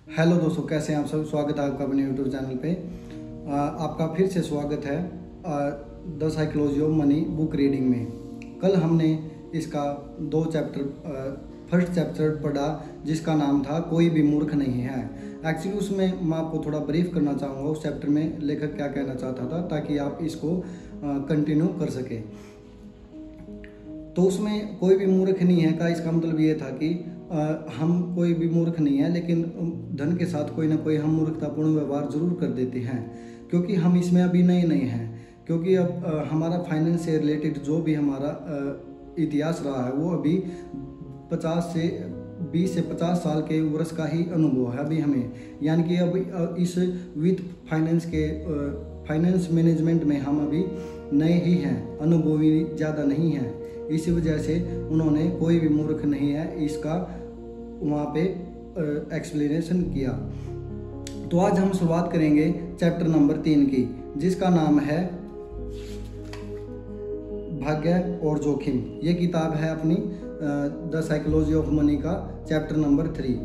Hello दोस्तों, कैसे हैं आप सब। स्वागत है आपका अपने यूट्यूब चैनल पे। आपका फिर से स्वागत है the psychology of money book reading में। कल हमने इसका दो चैप्टर फर्स्ट चैप्टर पढ़ा जिसका नाम था कोई भी मूर्ख नहीं है। एक्चुअली उसमें मैं आपको थोड़ा ब्रीफ करना चाहूँगा उस चैप्टर में लेखक क्या कहना चाहता था, ताकि आप इसको कंटिन्यू कर सके। तो उसमें कोई भी मूर्ख नहीं है का इसका मतलब ये था कि हम कोई भी मूर्ख नहीं है, लेकिन धन के साथ कोई ना कोई हम मूर्खतापूर्ण व्यवहार जरूर कर देते हैं, क्योंकि हम इसमें अभी नए नहीं हैं। क्योंकि अब हमारा फाइनेंस से रिलेटेड जो भी हमारा इतिहास रहा है वो अभी 20 से 50 साल के वर्ष का ही अनुभव है अभी हमें। यानी कि अब इस वित्त फाइनेंस मैनेजमेंट में हम अभी नए ही हैं, अनुभवी ज़्यादा नहीं हैं। इसी वजह से उन्होंने कोई भी मूर्ख नहीं है इसका वहाँ पे एक्सप्लेनेशन किया। तो आज हम शुरुआत करेंगे चैप्टर नंबर 3 की, जिसका नाम है भाग्य और जोखिम। ये किताब है अपनी द साइकोलॉजी ऑफ मनी का चैप्टर नंबर 3।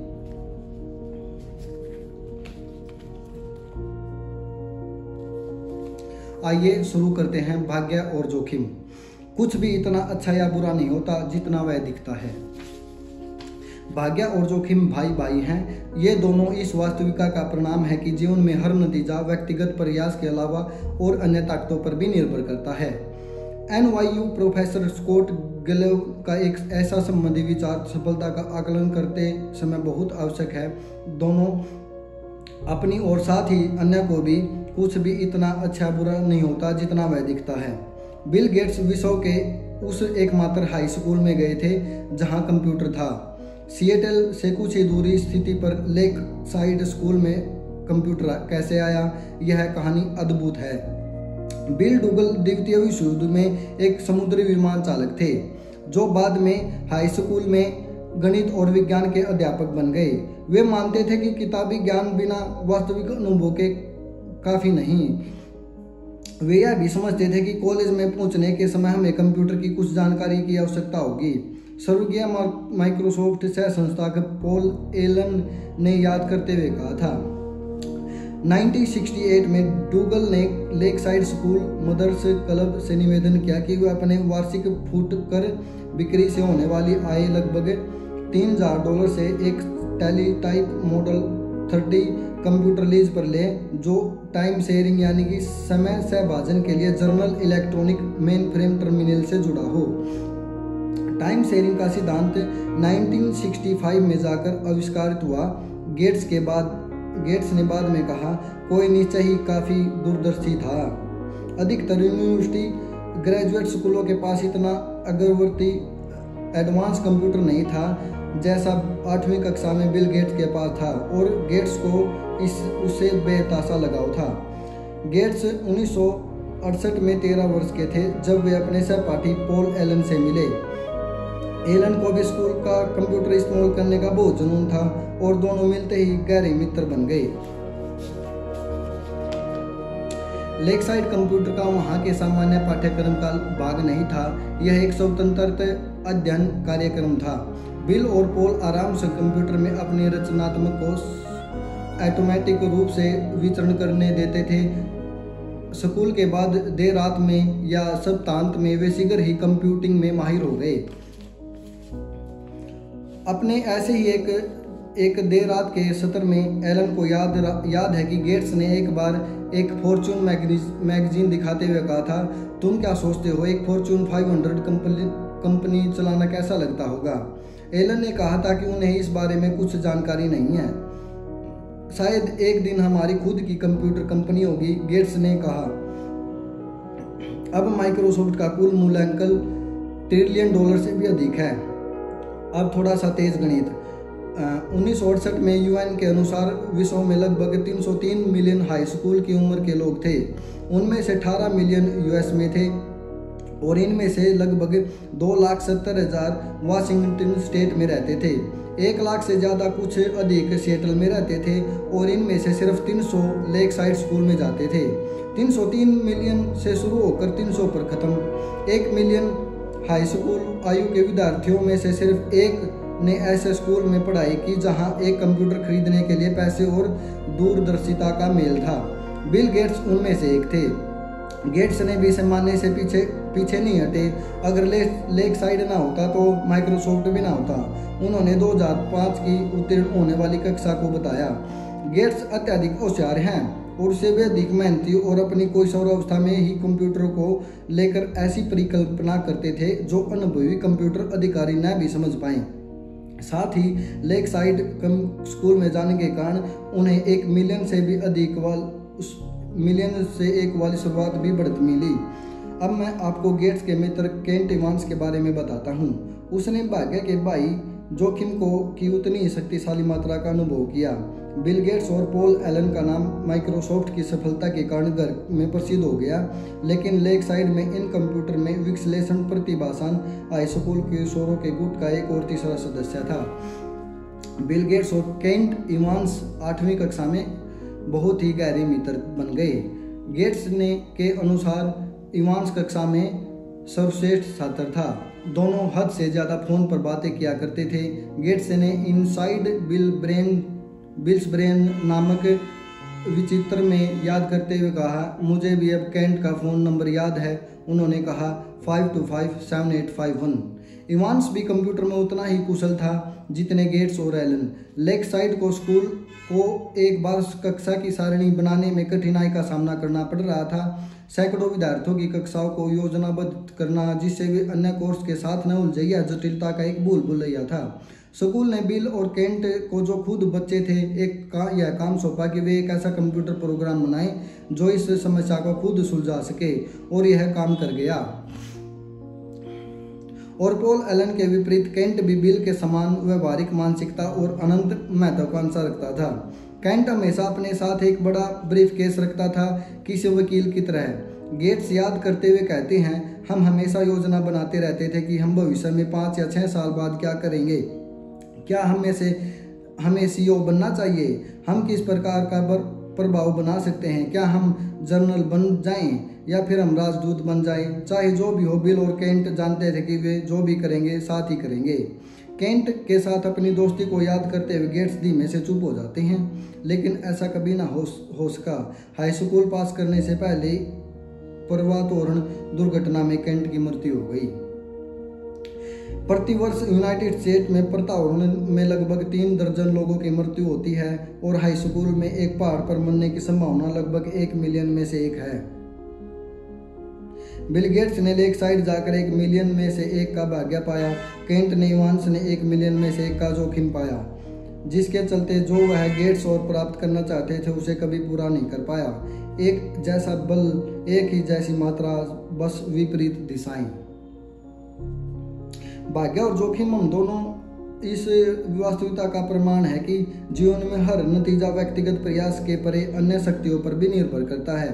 आइए शुरू करते हैं। भाग्य और जोखिम। कुछ भी इतना अच्छा या बुरा नहीं होता जितना वह दिखता है। भाग्य और जोखिम भाई भाई हैं। ये दोनों इस वास्तविकता का परिणाम है कि जीवन में हर नतीजा व्यक्तिगत प्रयास के अलावा और अन्य ताकतों पर भी निर्भर करता है। NYU प्रोफेसर स्कॉट गिलेव का एक ऐसा संबंधी विचार सफलता का आकलन करते समय बहुत आवश्यक है। दोनों अपनी और साथ ही अन्य को भी कुछ भी इतना अच्छा बुरा नहीं होता जितना वह दिखता है। बिल गेट्स विश्व के उस एकमात्र हाई स्कूल में गए थे जहां कंप्यूटर था। सिएटल से कुछ ही दूरी स्थिति पर लेक साइड स्कूल में कंप्यूटर कैसे आया, यह कहानी अद्भुत है। बिल डूगल द्वितीय विश्व युद्ध में एक समुद्री विमान चालक थे, जो बाद में हाई स्कूल में गणित और विज्ञान के अध्यापक बन गए। वे मानते थे कि किताबी ज्ञान बिना वास्तविक अनुभव के काफी नहीं। वे यह भी समझते थे कि कॉलेज में पहुंचने के समय हमें कंप्यूटर की कुछ जानकारी की आवश्यकता होगी। स्वर्गीय माइक्रोसॉफ्ट सह संस्थापक पॉल एलन ने याद करते हुए कहा था। 1968 में डूगल ने Lakeside School Mothers Club से निवेदन किया कि वे अपने वार्षिक फुटकर बिक्री से होने वाली आय लगभग $3000 से एक टेलीटाइप मॉडल 30 कंप्यूटर लीज पर ले, जो टाइम शेयरिंग यानी कि समय सहभाजन के लिए general electronic main frame terminal से जुड़ा हो। टाइम शेयरिंग का सिद्धांत 1965 में जाकर आविष्कारित हुआ। गेट्स ने बाद में कहा, कोई निश्चय ही काफी दूरदर्शी था। अधिकतर यूनिवर्सिटी ग्रेजुएट स्कूलों के पास इतना अग्रवर्ती एडवांस कंप्यूटर नहीं था जैसा 8वीं कक्षा में बिल गेट्स के पास था, और गेट्स को उससे बेतासा लगाव था। गेट्स 1968 में 13 वर्ष के थे जब वे अपने सहपाठी पॉल एलन से मिले। एलन को भी स्कूल का कंप्यूटर इस्तेमाल करने का बहुत जुनून था और दोनों मिलते ही गहरे मित्र बन गए। लेकसाइड कंप्यूटर का वहां के सामान्य पाठ्यक्रम का भाग नहीं था, यह एक स्वतंत्र अध्ययन कार्यक्रम था। बिल और पॉल आराम से कंप्यूटर में अपने रचनात्मक को ऑटोमेटिक रूप से विचरण करने देते थे। स्कूल के बाद देर रात में या सप्तांत में वे शीघ्र ही कंप्यूटिंग में माहिर हो गए। अपने ऐसे ही एक देर रात के सत्र में एलन को याद है कि गेट्स ने एक बार एक फॉर्च्यून मैगजीन दिखाते हुए कहा था, तुम क्या सोचते हो, एक फॉर्च्यून 500 कंपनी चलाना कैसा लगता होगा। एलन ने कहा था कि उन्हें इस बारे में कुछ जानकारी नहीं है, शायद एक दिन हमारी खुद की कंप्यूटर कंपनी होगी। गेट्स ने कहा, अब माइक्रोसॉफ्ट का कुल मूल्यांकन $1 ट्रिलियन से भी अधिक है। अब थोड़ा सा तेज गणित। 1968 में यूएन के अनुसार विश्व में लगभग 303 मिलियन हाई स्कूल की उम्र के लोग थे। उनमें से 18 मिलियन यूएस में थे और इनमें से लगभग 2,70,000 वाशिंगटन स्टेट में रहते थे। 1 लाख से ज़्यादा कुछ अधिक सिएटल में रहते थे और इनमें से सिर्फ 300 लेक साइड स्कूल में जाते थे। 303 मिलियन से शुरू होकर 300 पर ख़त्म। 1 मिलियन हाई स्कूल आयु के विद्यार्थियों में से सिर्फ 1 ने ऐसे स्कूल में पढ़ाई की जहां एक कंप्यूटर खरीदने के लिए पैसे और दूरदर्शिता का मेल था। बिल गेट्स उनमें से एक थे। गेट्स ने भी इसे मानने से पीछे नहीं हटे। अगर लेक साइड ना होता तो माइक्रोसॉफ्ट भी ना होता। उन्होंने 2005 की उत्तीर्ण होने वाली कक्षा को बताया, गेट्स अत्यधिक होशियार हैं और उससे भी अधिक मेहनती और अपनी किशोरावस्था में ही कंप्यूटर को लेकर ऐसी परिकल्पना करते थे जो अनुभवी कंप्यूटर अधिकारी न भी समझ पाए। साथ ही लेक साइड स्कूल में जाने के कारण उन्हें 1 मिलियन से एक वाली शुरुआत भी बढ़त मिली। अब मैं आपको गेट्स के मित्र केंट इवांस के बारे में बताता हूँ। उसने भाग्य के भाई जोखिम की उतनी ही शक्तिशाली मात्रा का अनुभव किया। बिल गेट्स और पॉल एलन का नाम माइक्रोसॉफ्ट की सफलता के कारण घर में प्रसिद्ध हो गया, लेकिन लेक साइड में इन कंप्यूटर में विश्लेषण प्रतिभाशान हाई स्कूल किशोरों के गुट का एक और तीसरा सदस्य था। बिल गेट्स और केंट इवांस 8वीं कक्षा में बहुत ही गहरे मित्र बन गए। गेट्स के अनुसार इवांस कक्षा में सर्वश्रेष्ठ छात्र था। दोनों हद से ज़्यादा फोन पर बातें किया करते थे। गेट्स ने इनसाइड बिल्स ब्रेन नामक विचित्र में याद करते हुए कहा, मुझे भी अब केंट का फ़ोन नंबर याद है। उन्होंने कहा 5257851। इवांस भी कंप्यूटर में उतना ही कुशल था जितने गेट्स और एलन। लेक साइड को स्कूल को एक बार कक्षा की सारणी बनाने में कठिनाई का सामना करना पड़ रहा था। सैकड़ों विद्यार्थियों की कक्षाओं को योजनाबद्ध करना, जिससे वे अन्य कोर्स के साथ न उलझे, यह जटिलता का एक भूलभुलैया था। स्कूल ने बिल और केंट को, जो खुद बच्चे थे, यह काम सौंपा कि वे एक ऐसा कंप्यूटर प्रोग्राम बनाएं जो इस समस्या को खुद सुलझा सके, और यह काम कर गया। और पॉल एलन के विपरीत केंट भी बिल के समान व्यवहारिक मानसिकता और अनंत महत्वाकांक्षा रखता था। केंट हमेशा अपने साथ एक बड़ा ब्रीफकेस रखता था, किसी वकील की तरह। गेट्स याद करते हुए कहते हैं, हम हमेशा योजना बनाते रहते थे कि हम भविष्य में 5 या 6 साल बाद क्या करेंगे। क्या हमें सीईओ बनना चाहिए? हम किस प्रकार का प्रभाव बना सकते हैं? क्या हम जर्नल बन जाएं या फिर हम राजदूत बन जाएं? चाहे जो भी हो, बिल और केंट जानते थे कि वे जो भी करेंगे साथ ही करेंगे। केंट के साथ अपनी दोस्ती को याद करते हुए गेट्स धीमे से चुप हो जाते हैं, लेकिन ऐसा कभी ना हो सका। हाई स्कूल पास करने से पहले पर्वतारोहण दुर्घटना में केंट की मृत्यु हो गई। प्रतिवर्ष यूनाइटेड स्टेट में पर्वतारोहण में लगभग 3 दर्जन लोगों की मृत्यु होती है और हाई स्कूल में एक पहाड़ पर मरने की संभावना लगभग 1 मिलियन में से 1 है। बिल गेट्स ने लेक साइड जाकर 1 मिलियन में से 1 का भाग्य पाया। केंट ने इवांस ने 1 मिलियन में से 1 का जोखिम पाया, जिसके चलते जो वह गेट्स और प्राप्त करना चाहते थे उसे कभी पूरा नहीं कर पाया। एक जैसा बल, एक ही जैसी मात्रा, बस विपरीत दिशाएं। भाग्य और जोखिम हम दोनों इस वास्तविकता का प्रमाण है कि जीवन में हर नतीजा व्यक्तिगत प्रयास के परे अन्य शक्तियों पर भी निर्भर करता है।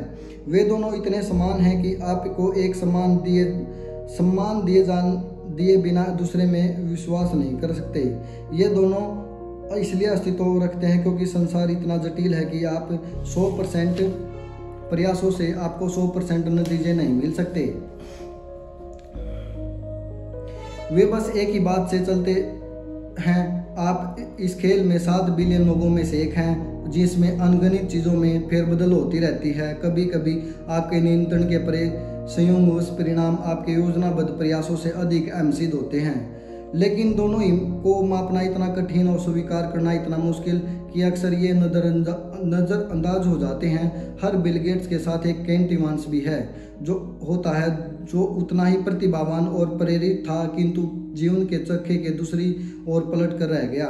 वे दोनों इतने समान हैं कि आपको एक सम्मान दिए बिना दूसरे में विश्वास नहीं कर सकते। ये दोनों इसलिए अस्तित्व रखते हैं क्योंकि संसार इतना जटिल है कि आप 100% प्रयासों से आपको 100% नतीजे नहीं मिल सकते। वे बस एक ही बात से चलते हैं। आप इस खेल में 7 बिलियन लोगों में से एक हैं, जिसमें अनगिनत चीज़ों में फेरबदल होती रहती है। कभी कभी आपके नियंत्रण के परे संयोगवश परिणाम आपके योजनाबद्ध प्रयासों से अधिक अहम सिद्ध होते हैं, लेकिन दोनों ही को मापना इतना कठिन और स्वीकार करना इतना मुश्किल कि अक्सर ये नज़रअंदाज हो जाते हैं। हर बिल गेट्स के साथ एक केंट इवांस भी है, जो उतना ही प्रतिभावान और प्रेरित था, किंतु जीवन के चक्के के दूसरी ओर पलट कर रह गया।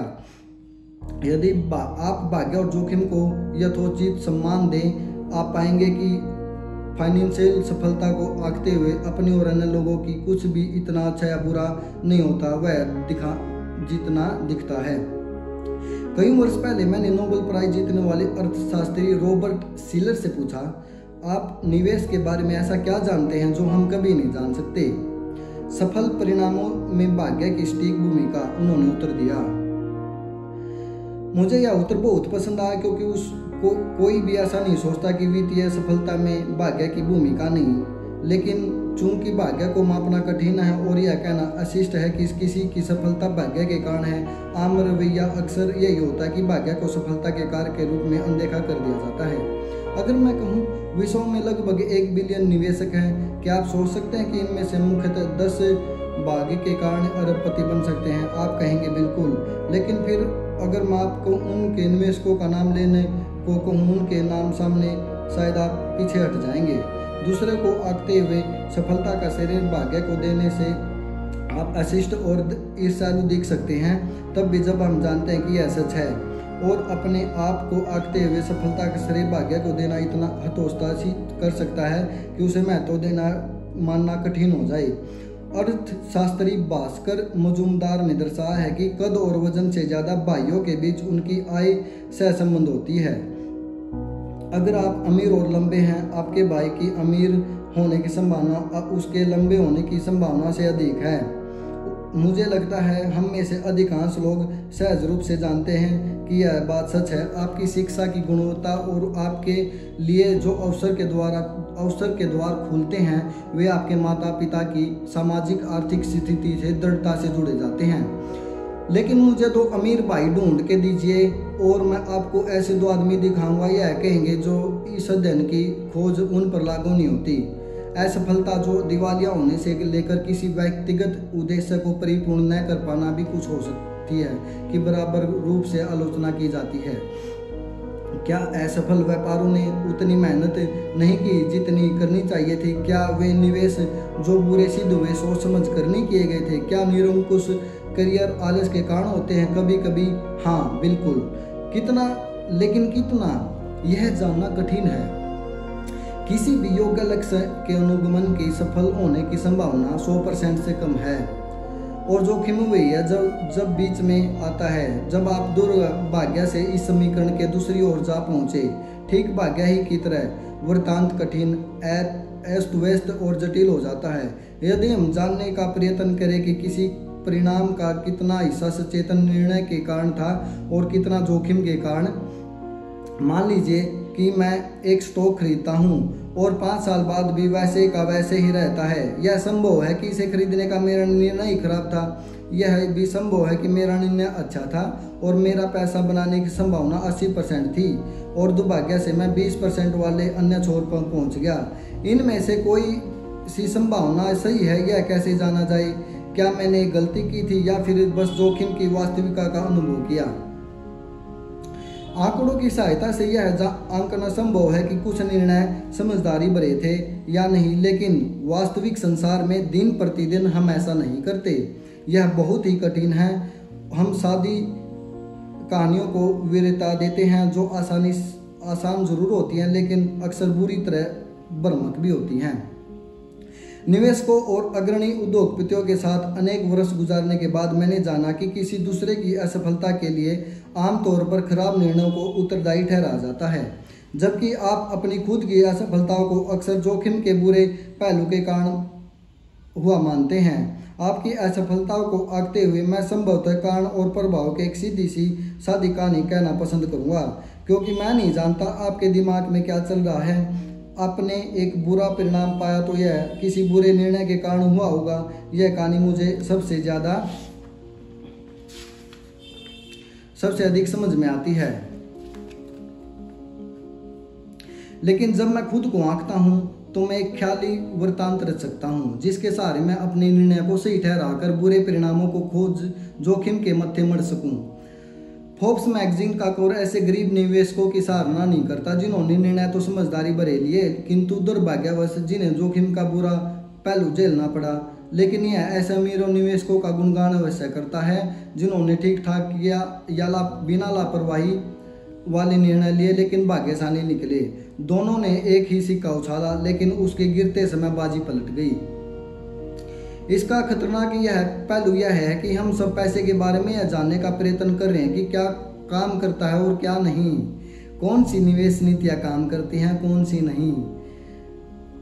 यदि आप भाग्य और जोखिम को यथोचित सम्मान दें, आप पाएंगे कि फाइनेंशियल सफलता को आंकते हुए अपने और अन्य लोगों की कुछ भी इतना अच्छा या बुरा नहीं होता वह जितना दिखता है। कई वर्ष पहले मैंने नोबेल प्राइज जीतने वाले अर्थशास्त्री रॉबर्ट शिलर से पूछा, आप निवेश के बारे में ऐसा क्या जानते हैं जो हम कभी नहीं जान सकते? सफल परिणामों में भाग्य की सटीक भूमिका, उन्होंने उत्तर दिया। मुझे यह उत्तर बहुत पसंद आया क्योंकि कोई भी ऐसा नहीं सोचता कि वित्तीय सफलता में भाग्य की भूमिका नहीं। लेकिन चूंकि भाग्य को मापना कठिन है और यह कहना अशिष्ट है कि किसी की सफलता भाग्य के कारण है, आम रवैया अक्सर यही होता है कि भाग्य को सफलता के कार्य के रूप में अनदेखा कर दिया जाता है। अगर मैं कहूँ विश्व में लगभग 1 बिलियन निवेशक हैं, क्या आप सोच सकते हैं कि इनमें से मुख्यतः 10 भाग्य के कारण अरबपति बन सकते हैं? आप कहेंगे बिल्कुल। लेकिन फिर अगर मैं आपको उनके निवेशकों का नाम लेने को कहूँ, उनके नाम सामने शायद आप पीछे हट जाएंगे। दूसरे को आंकते हुए सफलता का श्रेय भाग्य को देने से आप अशिष्ट और ईर्ष्यालु दिख सकते हैं, तब भी जब हम जानते हैं कि यह सच है। और अपने आप को आंकते हुए सफलता का श्रेय भाग्य को देना इतना हतोत्साहित कर सकता है कि उसे महत्व देना मानना कठिन हो जाए। अर्थशास्त्री भास्कर मजूमदार ने दर्शाया है कि कद और वजन से ज्यादा भाइयों के बीच उनकी आय सहसंबंध होती है। अगर आप अमीर और लंबे हैं, आपके भाई की अमीर होने की संभावना उसके लंबे होने की संभावना से अधिक है। मुझे लगता है हम में से अधिकांश लोग सहज रूप से जानते हैं कि यह बात सच है। आपकी शिक्षा की गुणवत्ता और आपके लिए जो अवसर के द्वार खुलते हैं, वे आपके माता पिता की सामाजिक आर्थिक स्थिति से दृढ़ता से जुड़े जाते हैं। लेकिन मुझे 2 अमीर भाई ढूंढ के दीजिए और मैं आपको ऐसे 2 आदमी दिखाऊंगा, यह कहेंगे जो इस अध्ययन की खोज उन पर लागू नहीं होती। असफलता जो दिवालिया होने से लेकर किसी व्यक्तिगत उद्देश्य को परिपूर्ण न कर पाना भी कुछ हो सकती है कि बराबर रूप से आलोचना की जाती है। क्या असफल व्यापारों ने उतनी मेहनत नहीं की जितनी करनी चाहिए थी? क्या वे निवेश जो बुरे सिद्ध हुए सोच समझ कर नहीं किए गए थे? क्या निरंकुश करियर आलस के कारण होते हैं? कभी कभी हाँ, बिल्कुल। कितना, लेकिन कितना, यह जानना कठिन है। किसी भी योग्य लक्ष्य के अनुगमन की सफल होने की संभावना 100% से कम है और जोखिम वही है जब बीच में आता है, जब आप दुर्भाग्य से इस समीकरण के दूसरी ओर जा पहुंचे। ठीक भाग्य ही की तरह वृत्तांत कठिन, अस्त व्यस्त और जटिल हो जाता है। यदि हम जानने का प्रयत्न करें कि किसी परिणाम का कितना हिस्सा सचेतन निर्णय के कारण था और कितना जोखिम के कारण। मान लीजिए कि मैं एक स्टॉक खरीदता हूं और 5 साल बाद भी वैसे का वैसे ही रहता है। यह संभव है कि इसे खरीदने का मेरा निर्णय ही खराब था। यह भी संभव है कि मेरा निर्णय अच्छा था और मेरा पैसा बनाने की संभावना 80% थी और दुर्भाग्य से मैं 20% वाले अन्य छोर पर पहुंच गया। इनमें से कोई सी संभावना सही है, यह कैसे जाना जाए? क्या मैंने गलती की थी या फिर बस जोखिम की वास्तविकता का अनुभव किया? आंकड़ों की सहायता से यह आंकना संभव है कि कुछ निर्णय समझदारी भरे थे या नहीं, लेकिन वास्तविक संसार में दिन प्रतिदिन हम ऐसा नहीं करते। यह बहुत ही कठिन है। हम सादी कहानियों को वीरता देते हैं जो आसान जरूर होती हैं, लेकिन अक्सर बुरी तरह भ्रामक भी होती हैं। निवेशकों और अग्रणी उद्योगपतियों के साथ अनेक वर्ष गुजारने के बाद मैंने जाना कि किसी दूसरे की असफलता के लिए आमतौर पर खराब निर्णयों को उत्तरदायी ठहराया जाता है, जबकि आप अपनी खुद की असफलताओं को अक्सर जोखिम के बुरे पहलू के कारण हुआ मानते हैं। आपकी असफलताओं को आंकते हुए मैं संभवतः कारण और प्रभाव के एक सीधी सी सादी कहानी कहना पसंद करूंगा, क्योंकि मैं नहीं जानता आपके दिमाग में क्या चल रहा है। आपने एक बुरा परिणाम पाया तो यह किसी बुरे निर्णय के कारण हुआ होगा। यह कहानी मुझे सबसे अधिक समझ में आती है। लेकिन जब मैं खुद को आंकता हूं तो मैं एक ख्याली वृत्तांत रच सकता हूं जिसके सहारे मैं अपने निर्णय को सही ठहराकर बुरे परिणामों को खोज जोखिम के मत्थे मर सकूं। फोर्ब्स मैगजीन का कोर ऐसे गरीब निवेशकों की सराहना नहीं करता जिन्होंने निर्णय तो समझदारी भरे लिए, किंतु दुर्भाग्यवश जिन्हें जोखिम का बुरा पहलू झेलना पड़ा। लेकिन यह ऐसे अमीरों निवेशकों का गुणगान अवश्य करता है जिन्होंने ठीक ठाक किया या बिना लापरवाही वाले निर्णय लिए लेकिन भाग्यशाली निकले। दोनों ने एक ही सिक्का उछाला, लेकिन उसके गिरते समय बाजी पलट गई। इसका खतरनाक पहलू यह है कि हम सब पैसे के बारे में यह जानने का प्रयत्न कर रहे हैं कि क्या काम करता है और क्या नहीं, कौन सी निवेश नीतियां काम करती हैं, कौन सी नहीं,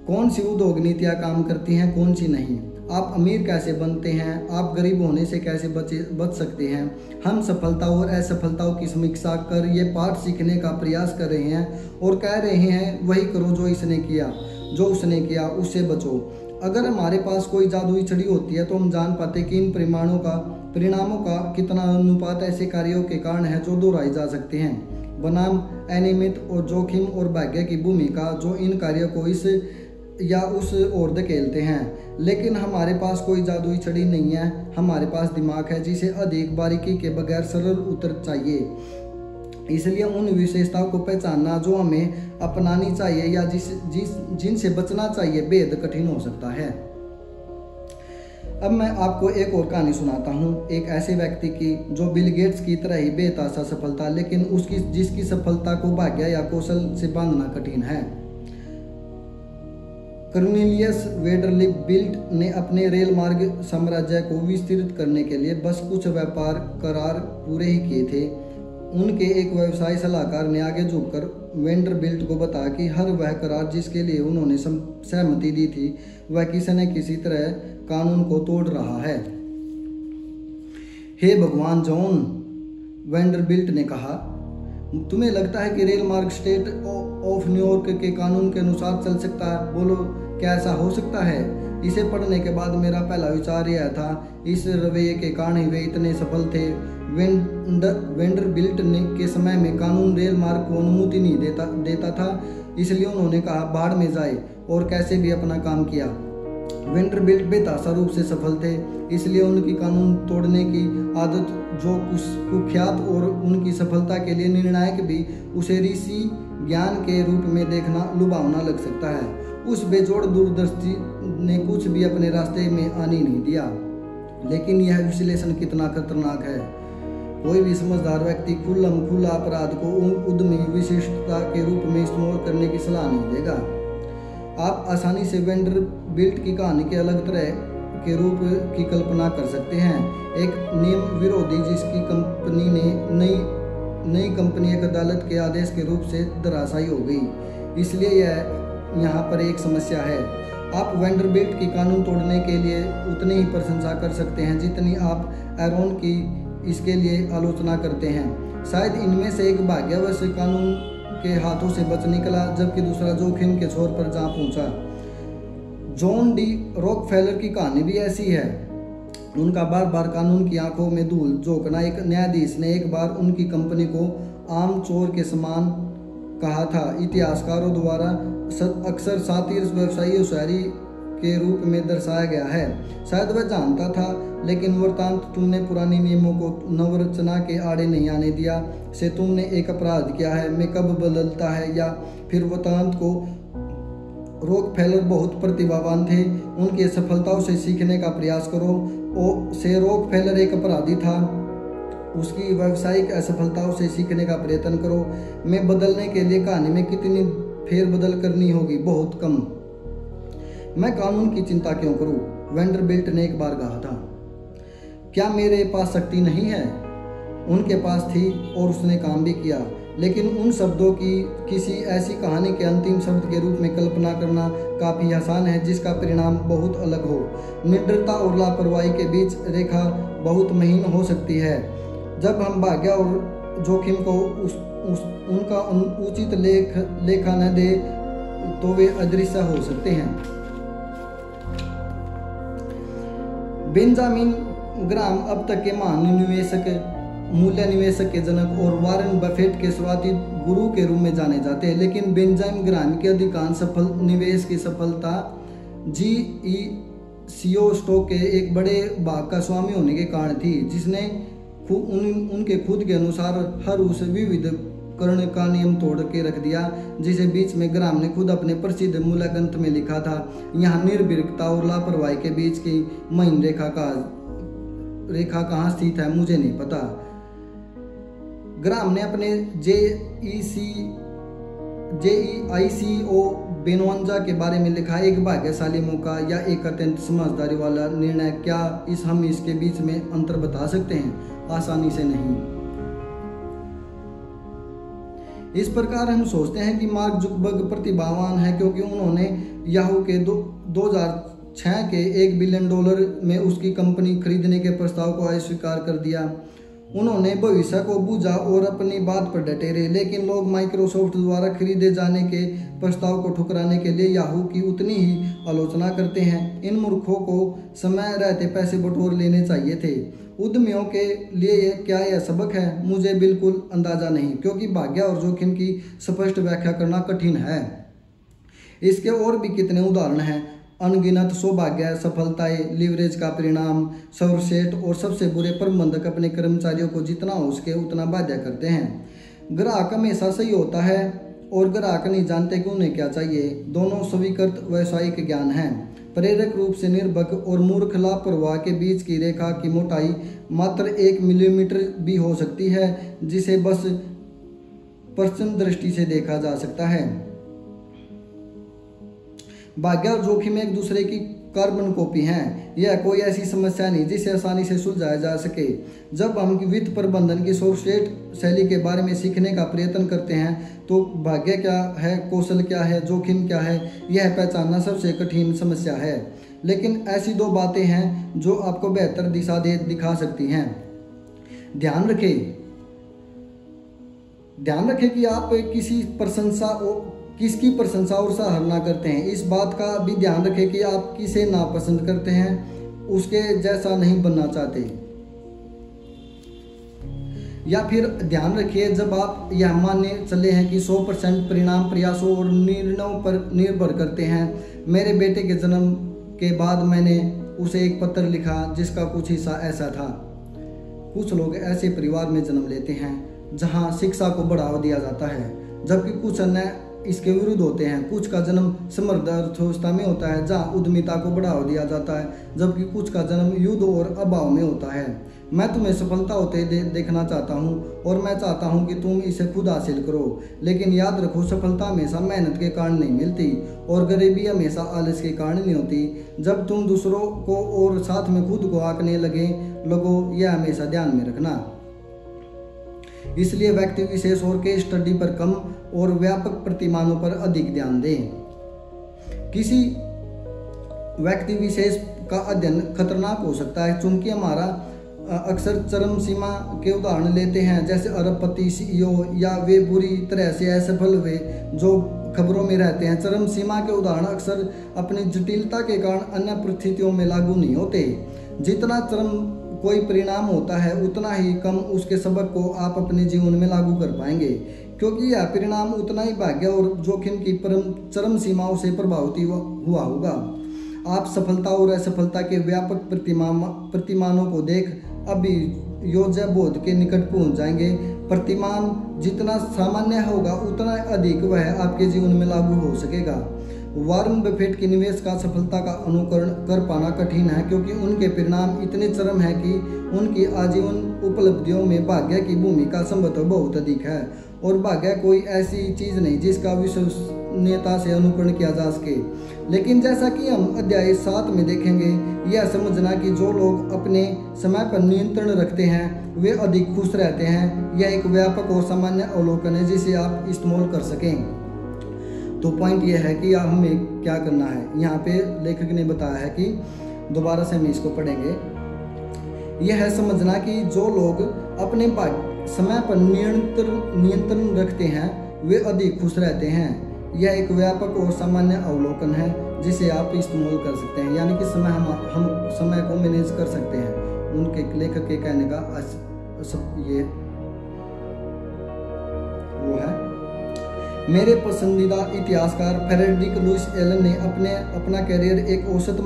कौन सी उद्योग नीतियां काम करती हैं, कौन सी नहीं। आप अमीर कैसे बनते हैं, आप गरीब होने से कैसे बच सकते हैं। हम सफलता और असफलताओं की समीक्षा कर ये पाठ सीखने का प्रयास कर रहे हैं और कह रहे हैं वही करो जो इसने किया। जो उसने किया उससे बचो। अगर हमारे पास कोई जादुई छड़ी होती है तो हम जान पाते कि इन परिणामों का कितना अनुपात ऐसे कार्यों के कारण है जो दोहराए जा सकते हैं, बनाम अनियमित और जोखिम और भाग्य की भूमिका जो इन कार्यों को इस या उस ओर धकेलते हैं। लेकिन हमारे पास कोई जादुई छड़ी नहीं है, हमारे पास दिमाग है जिसे अधिक बारीकी के बगैर सरल उत्तर चाहिए। इसलिए उन विशेषताओं को पहचानना जो हमें अपनानी चाहिए या जिनसे बचना चाहिए बेहद कठिन हो सकता है। अब मैं आपको एक और कहानी सुनाता हूँ, एक ऐसे व्यक्ति की जो बिल गेट्स की तरह ही बेतासा सफल था, लेकिन जिसकी सफलता को भाग्य या कौशल से बांधना कठिन है। कर्नेलियस वैंडरबिल्ट ने अपने रेल मार्ग साम्राज्य को विस्तृत करने के लिए बस कुछ व्यापार करार पूरे ही किए थे। उनके एक व्यवसाय सलाहकार ने आगे झुककर वैंडरबिल्ट को बताया कि हर वह करार जिसके लिए उन्होंने सहमति दी थी वह किसी न किसी तरह कानून को तोड़ रहा है। हे भगवान जॉन, वैंडरबिल्ट ने कहा, तुम्हें लगता है कि रेल मार्ग स्टेट ऑफ न्यूयॉर्क के कानून के अनुसार चल सकता है? बोलो, क्या ऐसा हो सकता है? इसे पढ़ने के बाद मेरा पहला विचार यह था, इस रवैये के कारण ही वे इतने सफल थे। वैंडरबिल्ट के समय में कानून रेल मार्ग को अनुमति नहीं देता था, इसलिए उन्होंने कहा भाड़ में जाए और कैसे भी अपना काम किया। वैंडरबिल्ट बेतासा रूप से सफल थे, इसलिए उनकी कानून तोड़ने की आदत, जो कुख्यात और उनकी सफलता के लिए निर्णायक भी उसे ऋषि ज्ञान के रूप में देखना लुभावना लग सकता है, उस बेजोड़ दूरदर्शी ने कुछ भी अपने रास्ते में आने नहीं दिया। लेकिन यह विश्लेषण कितना खतरनाक है। कोई भी समझदार व्यक्ति खुला अपराध को उद्यमी विशिष्टता के रूप में इस्तेमाल करने की सलाह नहीं देगा। आप आसानी से वैंडरबिल्ट की कहानी के अलग तरह के रूप की कल्पना कर सकते हैं। एक नियम विरोधी जिसकी कंपनी ने नई कंपनी एक अदालत के आदेश के रूप से धराशायी हो गई। इसलिए यह यहाँ पर एक समस्या है। आप वैंडरबिल्ट की कानून तोड़ने के लिए उतनी ही प्रशंसा कर सकते हैं जितनी आप एरोन की इसके लिए आलोचना करते हैं। शायद इनमें से एक भाग्यवश कानून के हाथों से बच निकला, जबकि दूसरा जोखिम के छोर पर जा पहुंचा। जॉन डी रॉकफेलर की कहानी भी ऐसी है। उनका बार बार कानून की आंखों में धूल झोंकना। एक न्यायाधीश ने एक बार उनकी कंपनी को आम चोर के समान कहा था। इतिहासकारों द्वारा अक्सर सातिर व्यवसायी शायरी के रूप में दर्शाया गया है। शायद वह जानता था, लेकिन वृतांत तुमने पुरानी नियमों को नवरचना के आड़े नहीं आने दिया से तुमने एक अपराध किया है, मैं कब बदलता है। या फिर वृतांत को रॉकफेलर बहुत प्रतिभावान थे, उनकी सफलताओं से सीखने का प्रयास करो। रॉकफेलर एक अपराधी था, उसकी व्यावसायिक असफलताओं से सीखने का प्रयत्न करो। मैं बदलने के लिए कहानी में कितनी फेरबदल करनी होगी? बहुत कम। मैं कानून की चिंता क्यों करूं? वैंडरबिल्ट ने एक बार कहा था। क्या मेरे पास शक्ति नहीं है? उनके पास थी और उसने काम भी किया। लेकिन उन शब्दों की किसी ऐसी कहानी के अंतिम शब्द के रूप में कल्पना करना काफ़ी आसान है जिसका परिणाम बहुत अलग हो। निडरता और लापरवाही के बीच रेखा बहुत महीन हो सकती है। जब हम भाग्य और जोखिम को उनका उचित लेखा न दे तो वे अदृश्य हो सकते हैं। बेंजामिन ग्राम अब तक के महान मूल्य निवेशक के जनक और वॉरेन बफेट के स्वाति गुरु के रूप में जाने जाते हैं। लेकिन बेंजामिन ग्राम के अधिकांश सफल निवेश की सफलता GECO स्टॉक के एक बड़े भाग का स्वामी होने के कारण थी, जिसने उनके खुद के अनुसार हर उस विविधकरण का नियम तोड़ के रख दिया जिसे बीच में ग्राम ने खुद अपने प्रसिद्ध मूल ग्रंथ में लिखा था। यहाँ निर्भीकता और लापरवाही के बीच की महीन रेखा कहाँ स्थित है मुझे नहीं पता। ग्राम ने अपने JEICO बेनवांजा के बारे में लिखा, एक भाग्यशाली मौका या एक अत्यंत समझदारी वाला निर्णय। क्या हम इसके बीच में अंतर बता सकते हैं? आसानी से नहीं। इस प्रकार हम सोचते हैं कि मार्क जुकरबर्ग प्रतिभावान है क्योंकि उन्होंने याहू के 2006 के $1 बिलियन में उसकी कंपनी खरीदने के प्रस्ताव को अस्वीकार कर दिया। उन्होंने भविष्य को बूझा और अपनी बात पर डटे रहे, लेकिन लोग माइक्रोसॉफ्ट द्वारा खरीदे जाने के प्रस्ताव को ठुकराने के लिए याहू की उतनी ही आलोचना करते हैं। इन मूर्खों को समय रहते पैसे बटोर लेने चाहिए थे। उद्यमियों के लिए क्या यह सबक है? मुझे बिल्कुल अंदाजा नहीं, क्योंकि भाग्य और जोखिम की स्पष्ट व्याख्या करना कठिन है। इसके और भी कितने उदाहरण हैं। अनगिनत सौभाग्य, सफलताएं, लीवरेज का परिणाम, सर्वश्रेष्ठ और सबसे बुरे प्रबंधक अपने कर्मचारियों को जितना हो सके उतना बाध्य करते हैं। ग्राहक हमेशा सही होता है और ग्राहक नहीं जानते कि उन्हें क्या चाहिए। दोनों स्वीकृत व्यावसायिक ज्ञान हैं। प्रेरक रूप से निर्भक और मूर्ख लापरवाह के बीच की रेखा की मोटाई मात्र 1 मिलीमीटर भी हो सकती है, जिसे बस प्रश्न दृष्टि से देखा जा सकता है। भाग्य और जोखिम एक दूसरे की कार्बन कॉपी हैं। यह कोई ऐसी समस्या नहीं जिसे आसानी से सुलझाया जा सके। जब हम वित्त प्रबंधन की सर्वश्रेष्ठ शैली के बारे में सीखने का प्रयत्न करते हैं तो भाग्य क्या है, कौशल क्या है, जोखिम क्या है, यह पहचानना सबसे कठिन समस्या है। लेकिन ऐसी 2 बातें हैं जो आपको बेहतर दिशा दिखा सकती हैं। ध्यान रखें कि आप किसकी प्रशंसा और सराहना करते हैं। इस बात का भी ध्यान रखें कि आप किसे नापसंद करते हैं, उसके जैसा नहीं बनना चाहते। या फिर ध्यान रखिए, जब आप यह मानने चले हैं कि 100% परिणाम प्रयासों और निर्णयों पर निर्भर करते हैं। मेरे बेटे के जन्म के बाद मैंने उसे एक पत्र लिखा जिसका कुछ हिस्सा ऐसा था। कुछ लोग ऐसे परिवार में जन्म लेते हैं जहां शिक्षा को बढ़ावा दिया जाता है, जबकि कुछ अन्य इसके विरुद्ध होते हैं। कुछ का जन्म समृद्ध अर्थव्यवस्था में होता है जहां उद्यमिता को बढ़ावा दिया जाता है, जबकि कुछ का जन्म युद्ध और अभाव में होता है। मैं तुम्हें सफलता होते देखना चाहता हूं और मैं चाहता हूं कि तुम इसे खुद हासिल करो। लेकिन याद रखो, सफलता हमेशा मेहनत के कारण नहीं मिलती और गरीबी हमेशा आलस के कारण नहीं होती। जब तुम दूसरों को और साथ में खुद को आंकने लगो, यह हमेशा ध्यान में रखना। इसलिए व्यक्ति विशेष और केस स्टडी पर कम और व्यापक प्रतिमानों पर अधिक ध्यान दें। किसी व्यक्ति विशेष का अध्ययन खतरनाक हो सकता है, चूंकि हमारा अक्सर चरम सीमा के उदाहरण लेते हैं, जैसे अरबपति, CEO, या वे बुरी तरह से असफल हुए जो खबरों में रहते हैं। चरम सीमा के उदाहरण अक्सर अपनी जटिलता के कारण अन्य परिस्थितियों में लागू नहीं होते। जितना चरम कोई परिणाम होता है उतना ही कम उसके सबक को आप अपने जीवन में लागू कर पाएंगे, क्योंकि यह परिणाम उतना ही भाग्य और जोखिम की चरम सीमाओं से प्रभावित हुआ होगा। आप सफलता और असफलता के व्यापक प्रतिमानों को देख अभियोज्य बोध के निकट पहुंच जाएंगे। प्रतिमान जितना सामान्य होगा उतना अधिक वह आपके जीवन में लागू हो सकेगा। वॉरेन बफेट की निवेश का सफलता का अनुकरण कर पाना कठिन है, क्योंकि उनके परिणाम इतने चरम है कि उनकी आजीवन उपलब्धियों में भाग्य की भूमिका संभवतः बहुत अधिक है। और भाग्य कोई ऐसी चीज नहीं जिसका विश्वसनीयता से अनुकरण किया जा सके। लेकिन जैसा कि हम अध्याय 7 में देखेंगे, यह समझना कि जो लोग अपने समय पर नियंत्रण रखते हैं वे अधिक खुश रहते हैं, यह एक व्यापक और सामान्य अवलोकन है जिसे आप इस्तेमाल कर सकें। तो पॉइंट यह है कि हमें क्या करना है। यहाँ पे लेखक ने बताया है कि दोबारा से हम इसको पढ़ेंगे। यह है समझना कि जो लोग अपने समय पर नियंत्रण रखते हैं वे अधिक खुश रहते हैं। यह एक व्यापक और सामान्य अवलोकन है जिसे आप इस्तेमाल कर सकते हैं, यानी कि हम समय को मैनेज कर सकते हैं। उनके लेखक के कहने का ये वो है। मेरे पसंदीदा इतिहासकार फ्रेडरिक लुइस एलन ने अपना करियर एक औसत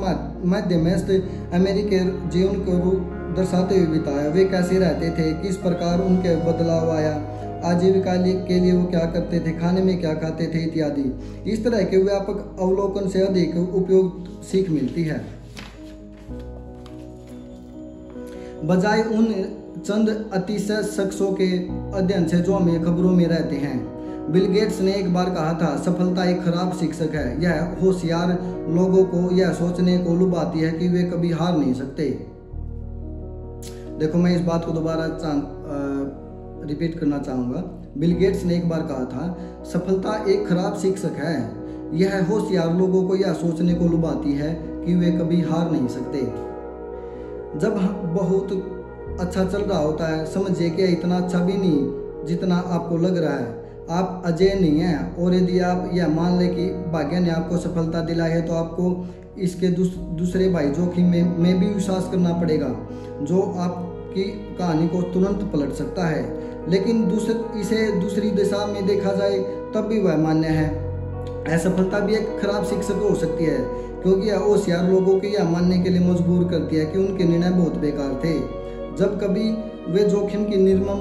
मध्यमस्थ अमेरिकी जीवन को दर्शाते हुए बिताया। वे कैसे रहते थे, किस प्रकार उनके बदलाव आया, आजीविका के लिए वो क्या करते थे, खाने में क्या खाते थे इत्यादि। इस तरह के व्यापक अवलोकन से अधिक उपयुक्त सीख मिलती है, बजाय उन चंद अतिशय शख्सों के अध्ययन से जो हमें खबरों में रहते हैं। बिल गेट्स ने एक बार कहा था, सफलता एक खराब शिक्षक है। यह होशियार लोगों को यह सोचने को लुभाती है कि वे कभी हार नहीं सकते। देखो, मैं इस बात को दोबारा रिपीट करना चाहूँगा। बिल गेट्स ने एक बार कहा था, सफलता एक खराब शिक्षक है। यह होशियार लोगों को यह सोचने को लुभाती है कि वे कभी हार नहीं सकते। जब बहुत अच्छा चल रहा होता है, समझिए कि इतना अच्छा भी नहीं जितना आपको लग रहा है। आप अजय नहीं हैं, और यदि आप यह मान लें कि भाग्य ने आपको सफलता दिलाई है, तो आपको इसके दूसरे भाई जोखिम में भी विश्वास करना पड़ेगा, जो आपकी कहानी को तुरंत पलट सकता है। लेकिन इसे दूसरी दिशा में देखा जाए तब भी वह मान्य है। असफलता भी एक खराब शिक्षक हो सकती है, क्योंकि यह होशियार लोगों को यह मानने के लिए मजबूर करती है कि उनके निर्णय बहुत बेकार थे। जब कभी वे जोखिम की निर्मम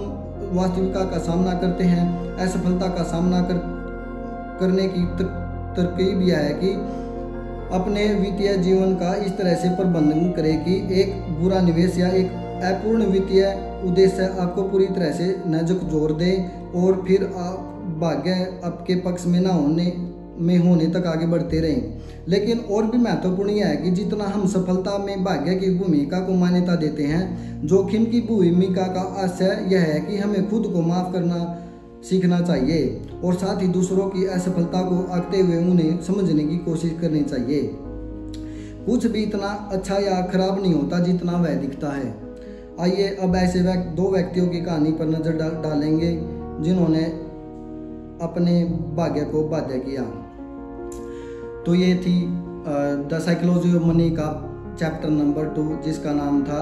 वास्तविकता का सामना करते हैं, असफलता का सामना करने की तरकीब यह है कि अपने वित्तीय जीवन का इस तरह से प्रबंधन करें कि एक बुरा निवेश या एक अपूर्ण वित्तीय उद्देश्य आपको पूरी तरह से न झकझोर दे, और फिर आप भाग्य आपके पक्ष में होने तक आगे बढ़ते रहें। लेकिन और भी महत्वपूर्ण यह है कि जितना हम सफलता में भाग्य की भूमिका को मान्यता देते हैं, जोखिम की भूमिका का आशय यह है कि हमें खुद को माफ करना सीखना चाहिए, और साथ ही दूसरों की असफलता को आंकते हुए उन्हें समझने की कोशिश करनी चाहिए। कुछ भी इतना अच्छा या खराब नहीं होता जितना वह दिखता है। आइए अब ऐसे दो व्यक्तियों की कहानी पर नजर डालेंगे जिन्होंने अपने भाग्य को बाध्य किया। तो ये थी द साइकोलॉजी ऑफ मनी का चैप्टर नंबर 2, जिसका नाम था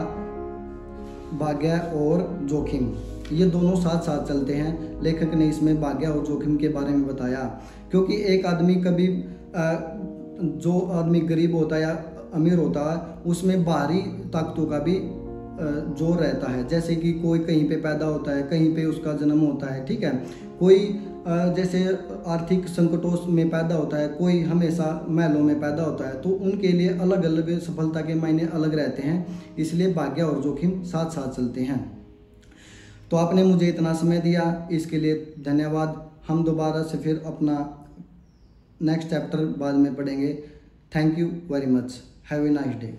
भाग्य और जोखिम। ये दोनों साथ साथ चलते हैं। लेखक ने इसमें भाग्य और जोखिम के बारे में बताया, क्योंकि एक आदमी कभी जो आदमी गरीब होता है या अमीर होता है, उसमें बाहरी ताकतों का भी जोर रहता है। जैसे कि कोई कहीं पे पैदा होता है, कहीं पे उसका जन्म होता है, ठीक है। कोई जैसे आर्थिक संकटों में पैदा होता है, कोई हमेशा महलों में पैदा होता है, तो उनके लिए अलग अलग सफलता के मायने अलग रहते हैं। इसलिए भाग्य और जोखिम साथ साथ चलते हैं। तो आपने मुझे इतना समय दिया, इसके लिए धन्यवाद। हम दोबारा से फिर अपना नेक्स्ट चैप्टर बाद में पढ़ेंगे। Thank you very much. Have a nice day.